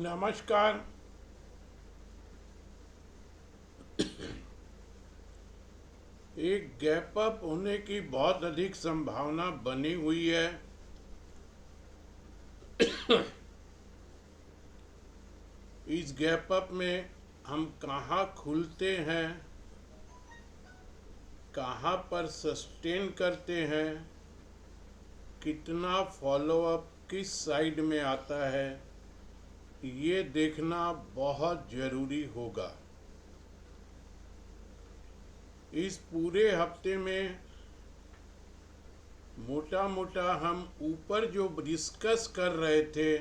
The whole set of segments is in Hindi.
नमस्कार। एक गैप अप होने की बहुत अधिक संभावना बनी हुई है। इस गैप अप में हम कहाँ खुलते हैं, कहाँ पर सस्टेन करते हैं, कितना फॉलोअप किस साइड में आता है, ये देखना बहुत ज़रूरी होगा। इस पूरे हफ्ते में मोटा मोटा हम ऊपर जो डिस्कस कर रहे थे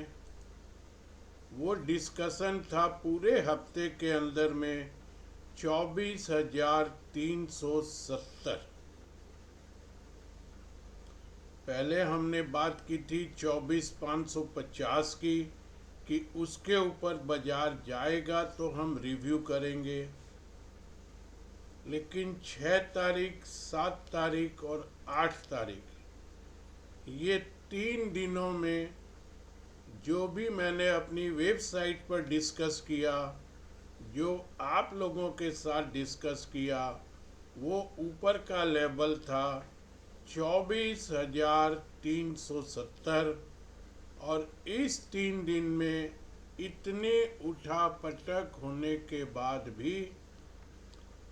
वो डिस्कशन था पूरे हफ्ते के अंदर में 24,370। पहले हमने बात की थी 24,550 की कि उसके ऊपर बाजार जाएगा तो हम रिव्यू करेंगे, लेकिन 6 तारीख, 7 तारीख और 8 तारीख ये 3 दिनों में जो भी मैंने अपनी वेबसाइट पर डिस्कस किया, जो आप लोगों के साथ डिस्कस किया, वो ऊपर का लेवल था 24,370। और इस 3 दिन में इतने उठा पटक होने के बाद भी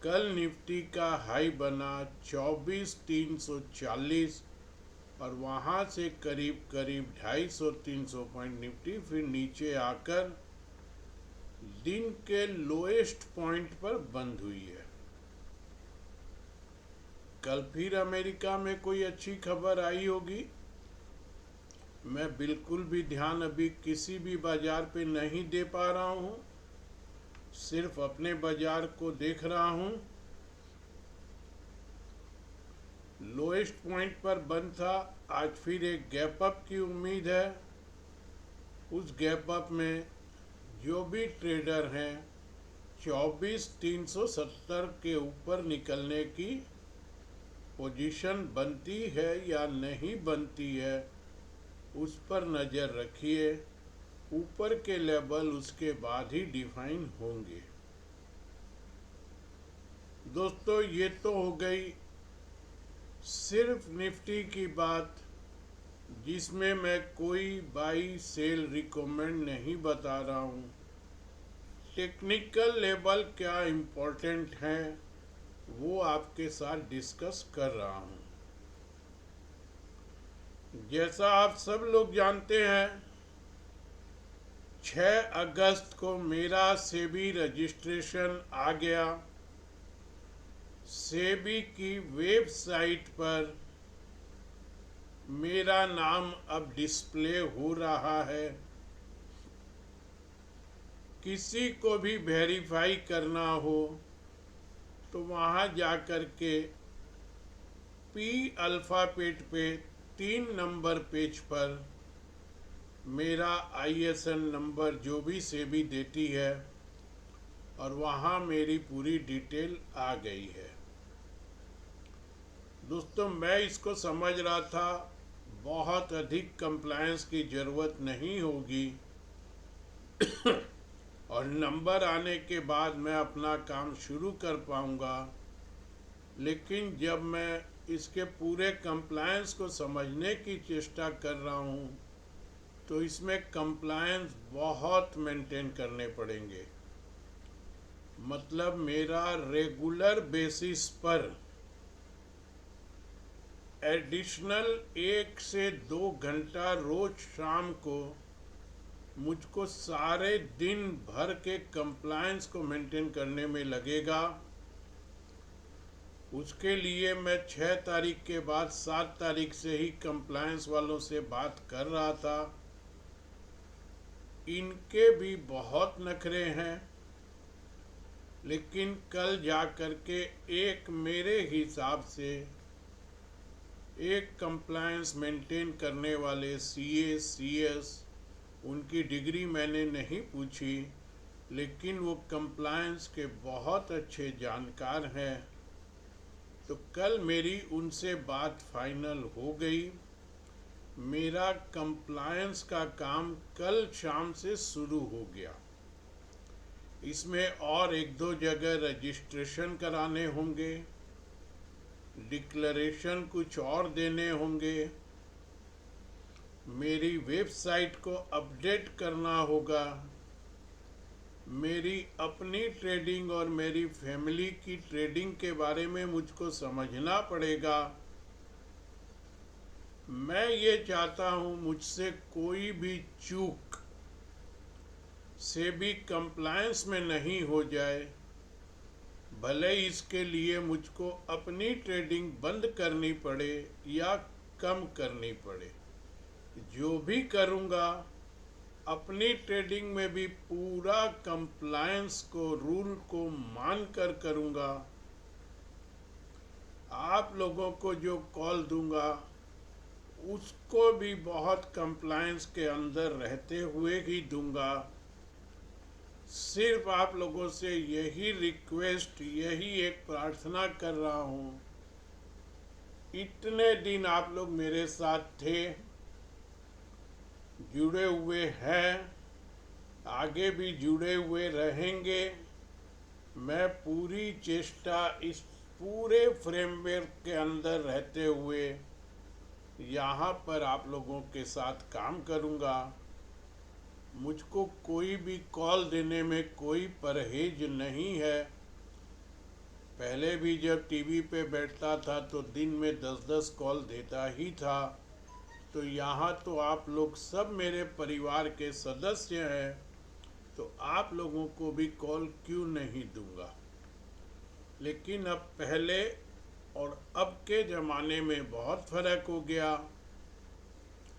कल निफ्टी का हाई बना 24,340 और वहाँ से करीब करीब 250-300 पॉइंट निफ्टी फिर नीचे आकर दिन के लोएस्ट पॉइंट पर बंद हुई है। कल फिर अमेरिका में कोई अच्छी खबर आई होगी। मैं बिल्कुल भी ध्यान अभी किसी भी बाजार पे नहीं दे पा रहा हूँ, सिर्फ अपने बाजार को देख रहा हूँ। लोएस्ट पॉइंट पर बंद था, आज फिर एक गैप अप की उम्मीद है। उस गैप अप में जो भी ट्रेडर हैं 24,370 के ऊपर निकलने की पोजीशन बनती है या नहीं बनती है, उस पर नज़र रखिए। ऊपर के लेवल उसके बाद ही डिफाइन होंगे। दोस्तों, ये तो हो गई सिर्फ निफ्टी की बात, जिसमें मैं कोई बाई सेल रिकमेंड नहीं बता रहा हूँ। टेक्निकल लेवल क्या इम्पोर्टेंट है वो आपके साथ डिस्कस कर रहा हूँ। जैसा आप सब लोग जानते हैं, 6 अगस्त को मेरा सेबी रजिस्ट्रेशन आ गया। सेबी की वेबसाइट पर मेरा नाम अब डिस्प्ले हो रहा है। किसी को भी वेरीफाई करना हो तो वहाँ जा कर के पी अल्फ़ाबेट पे 3 नंबर पेज पर मेरा आईएसएन नंबर जो भी सेबी देती है, और वहाँ मेरी पूरी डिटेल आ गई है। दोस्तों, मैं इसको समझ रहा था बहुत अधिक कंप्लायंस की ज़रूरत नहीं होगी और नंबर आने के बाद मैं अपना काम शुरू कर पाऊँगा। लेकिन जब मैं इसके पूरे कंप्लायंस को समझने की चेष्टा कर रहा हूँ तो इसमें कंप्लायंस बहुत मेंटेन करने पड़ेंगे। मतलब मेरा रेगुलर बेसिस पर एडिशनल 1 से 2 घंटा रोज शाम को मुझको सारे दिन भर के कंप्लायंस को मेंटेन करने में लगेगा। उसके लिए मैं 6 तारीख के बाद 7 तारीख से ही कंप्लायंस वालों से बात कर रहा था। इनके भी बहुत नखरे हैं, लेकिन कल जा कर के एक मेरे हिसाब से एक कंप्लायंस मेंटेन करने वाले सीए सीएस, उनकी डिग्री मैंने नहीं पूछी, लेकिन वो कंप्लायंस के बहुत अच्छे जानकार हैं। तो कल मेरी उनसे बात फाइनल हो गई मेरा कंप्लायंस का काम कल शाम से शुरू हो गया। इसमें और एक दो जगह रजिस्ट्रेशन कराने होंगे, डिक्लेरेशन कुछ और देने होंगे, मेरी वेबसाइट को अपडेट करना होगा, मेरी अपनी ट्रेडिंग और मेरी फैमिली की ट्रेडिंग के बारे में मुझको समझना पड़ेगा। मैं ये चाहता हूँ मुझसे कोई भी चूक से भी कंप्लायंस में नहीं हो जाए, भले इसके लिए मुझको अपनी ट्रेडिंग बंद करनी पड़े या कम करनी पड़े। जो भी करूँगा अपनी ट्रेडिंग में भी पूरा कंप्लायंस को, रूल को मान कर करूँगा। आप लोगों को जो कॉल दूंगा उसको भी बहुत कंप्लायंस के अंदर रहते हुए ही दूंगा। सिर्फ आप लोगों से यही रिक्वेस्ट, यही एक प्रार्थना कर रहा हूँ, इतने दिन आप लोग मेरे साथ थे, जुड़े हुए हैं, आगे भी जुड़े हुए रहेंगे। मैं पूरी चेष्टा इस पूरे फ्रेमवर्क के अंदर रहते हुए यहाँ पर आप लोगों के साथ काम करूँगा। मुझको कोई भी कॉल देने में कोई परहेज नहीं है। पहले भी जब टीवी पे बैठता था तो दिन में 10-10 कॉल देता ही था। तो यहाँ तो आप लोग सब मेरे परिवार के सदस्य हैं, तो आप लोगों को भी कॉल क्यों नहीं दूंगा। लेकिन अब पहले और अब के ज़माने में बहुत फ़र्क हो गया,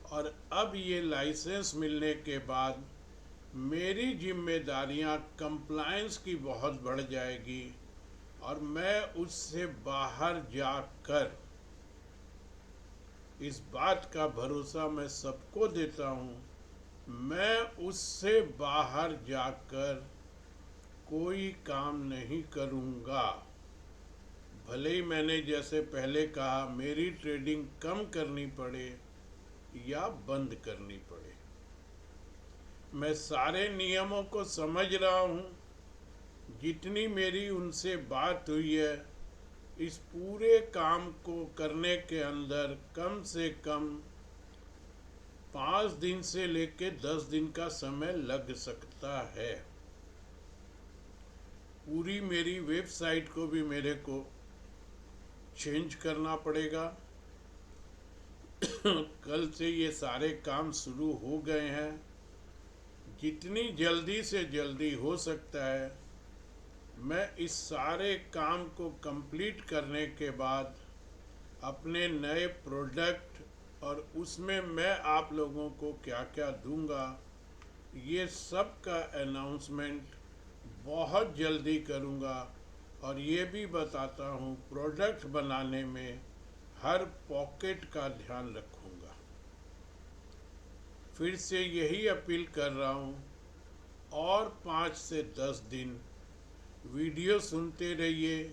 और अब ये लाइसेंस मिलने के बाद मेरी जिम्मेदारियां कंप्लायंस की बहुत बढ़ जाएगी, और मैं उससे बाहर जाकर, इस बात का भरोसा मैं सबको देता हूँ, मैं उससे बाहर जाकर कोई काम नहीं करूँगा। भले ही मैंने जैसे पहले कहा मेरी ट्रेडिंग कम करनी पड़े या बंद करनी पड़े, मैं सारे नियमों को समझ रहा हूँ। जितनी मेरी उनसे बात हुई है, इस पूरे काम को करने के अंदर कम से कम 5 दिन से लेके 10 दिन का समय लग सकता है। पूरी मेरी वेबसाइट को भी मेरे को चेंज करना पड़ेगा। कल से ये सारे काम शुरू हो गए हैं। जितनी जल्दी से जल्दी हो सकता है मैं इस सारे काम को कंप्लीट करने के बाद अपने नए प्रोडक्ट और उसमें मैं आप लोगों को क्या क्या दूंगा, ये सब का अनाउंसमेंट बहुत जल्दी करूंगा। और ये भी बताता हूँ प्रोडक्ट बनाने में हर पॉकेट का ध्यान रखूंगा। फिर से यही अपील कर रहा हूँ, और 5 से 10 दिन वीडियो सुनते रहिए,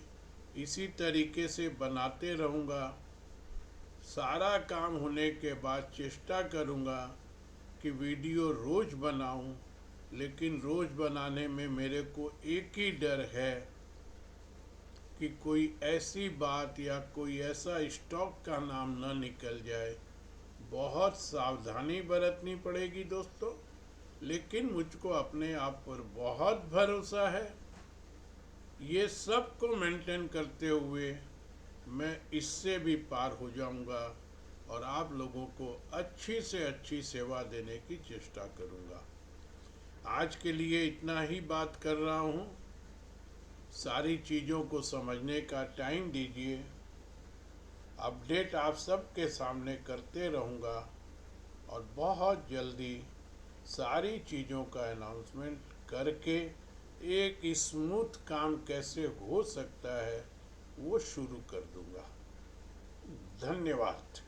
इसी तरीके से बनाते रहूँगा। सारा काम होने के बाद चेष्टा करूँगा कि वीडियो रोज़ बनाऊँ, लेकिन रोज़ बनाने में मेरे को एक ही डर है कि कोई ऐसी बात या कोई ऐसा स्टॉक का नाम न निकल जाए। बहुत सावधानी बरतनी पड़ेगी दोस्तों, लेकिन मुझको अपने आप पर बहुत भरोसा है। ये सब को मेंटेन करते हुए मैं इससे भी पार हो जाऊंगा, और आप लोगों को अच्छी से अच्छी सेवा देने की चेष्टा करूंगा। आज के लिए इतना ही बात कर रहा हूँ। सारी चीज़ों को समझने का टाइम दीजिए। अपडेट आप सबके सामने करते रहूँगा, और बहुत जल्दी सारी चीज़ों का अनाउंसमेंट करके एक स्मूथ काम कैसे हो सकता है वो शुरू कर दूँगा। धन्यवाद।